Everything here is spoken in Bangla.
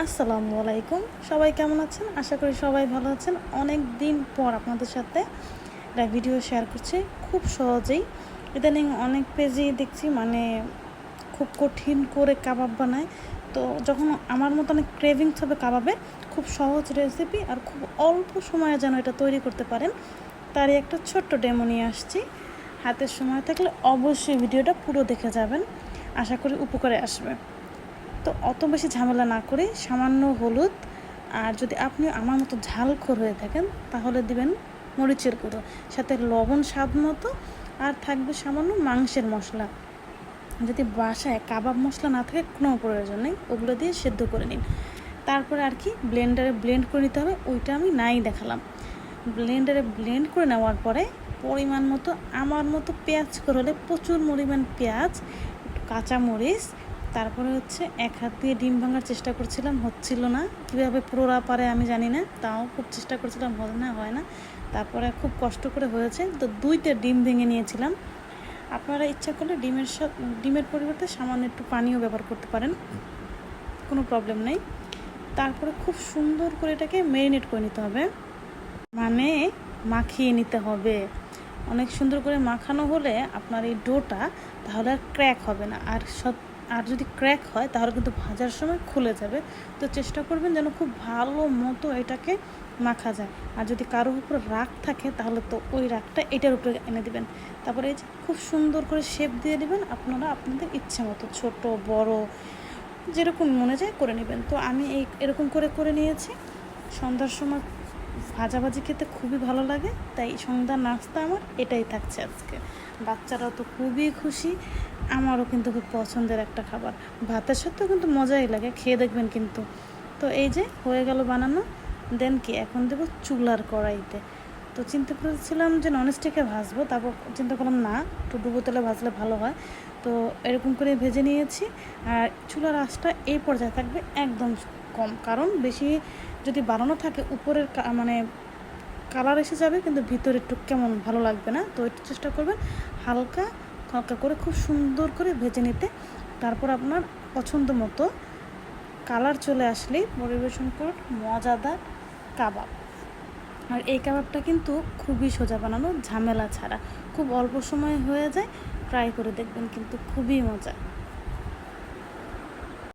আসসালামু আলাইকুম। সবাই কেমন আছেন? আশা করি সবাই ভালো আছেন। অনেক দিন পর আপনাদের সাথে একটা ভিডিও শেয়ার করছি খুব সহজেই। ইদানিং অনেক পেজেই দেখছি খুব কঠিন করে কাবাব বানায়। তো যখন আমার মতো অনেক ক্রেভিংস হবে কাবাবের, খুব সহজ রেসিপি আর খুব অল্প সময়ে যেন এটা তৈরি করতে পারেন, তারই একটা ছোট্ট ডেমো নিয়ে আসছি। হাতের সময় থাকলে অবশ্যই ভিডিওটা পুরো দেখে যাবেন, আশা করি উপকারে আসবে। তো অত বেশি ঝামেলা না করে সামান্য হলুদ, আর যদি আপনি আমার মতো ঝালখোর হয়ে থাকেন তাহলে দিবেন মরিচের গুঁড়ো, সাথে লবণ স্বাদ মতো, আর থাকবে সামান্য মাংসের মশলা। যদি বাসায় কাবাব মশলা না থাকে কোনো প্রয়োজন নেই, ওগুলো দিয়ে সেদ্ধ করে নিন। তারপরে আর কি ব্লেন্ডারে ব্লেন্ড করে নিতে হবে, ওইটা আমি নাই দেখালাম। ব্লেন্ডারে ব্লেন্ড করে নেওয়ার পরে পরিমাণ মতো, আমার মতো পেঁয়াজ করে হলে প্রচুর পরিমাণ পেঁয়াজ, একটু কাঁচামরিচ, তারপরে হচ্ছে এক হাত দিয়ে ডিম ভাঙার চেষ্টা করছিলাম, হচ্ছিল না। কীভাবে পুরোরা পারে আমি জানি না, তাও খুব চেষ্টা করছিলাম, হয় না। তারপরে খুব কষ্ট করে হয়েছে, তো 2টা ডিম ভেঙে নিয়েছিলাম। আপনারা ইচ্ছা করলে ডিমের পরিবর্তে সামান্য একটু পানিও ব্যবহার করতে পারেন, কোনো প্রবলেম নেই। তারপরে খুব সুন্দর করে এটাকে ম্যারিনেট করে নিতে হবে, মানে মাখিয়ে নিতে হবে। অনেক সুন্দর করে মাখানো হলে আপনার এই ডোটা তাহলে আর ক্র্যাক হবে না, আর যদি ক্র্যাক হয় তাহলে কিন্তু ভাজার সময় খুলে যাবে। তো চেষ্টা করবেন যেন খুব ভালো মতো এটাকে মাখা যায়। আর যদি কারোর উপর রাগ থাকে তাহলে তো ওই রাগটা এটার উপরে এনে দিবেন। তারপরে এই যে খুব সুন্দর করে শেপ দিয়ে দিবেন, আপনারা আপনাদের ইচ্ছে মতো ছোট বড় যেরকম মনে যায় করে নেবেন। তো আমি এরকম করে নিয়েছি। সন্ধ্যার সময় ভাজাভাজি খেতে খুবই ভালো লাগে, তাই সন্ধ্যার নাস্তা আমার এটাই থাকছে আজকে। বাচ্চারাও তো খুবই খুশি, আমারও কিন্তু খুব পছন্দের একটা খাবার। ভাতের সাথেও কিন্তু মজাই লাগে, খেয়ে দেখবেন কিন্তু। তো এই যে হয়ে গেল বানানো, দেন কি এখন দেবো চুলার কড়াইতে। তো চিন্তা করেছিলাম যে ননস্টিকে ভাজবো, তারপর চিন্তা করলাম না, একটু ডুবো তেলে ভাজলে ভালো হয়। তো এরকম করে ভেজে নিয়েছি। আর চুলার আঁচটা এই পর্যায়ে থাকবে একদম কম, কারণ বেশি যদি বানানো থাকে উপরের কালার এসে যাবে, কিন্তু ভিতরে একটু কেমন ভালো লাগবে না। তো একটু চেষ্টা করবেন হালকা হালকা করে খুব সুন্দর করে ভেজে নিতে। তারপর আপনার পছন্দ মতো কালার চলে আসলেই পরিবেশন করুন মজাদার কাবাব। আর এই কাবাবটা কিন্তু খুবই সোজা বানানো, ঝামেলা ছাড়া, খুব অল্প সময়ে হয়ে যায়। ট্রাই করে দেখবেন, কিন্তু খুবই মজা।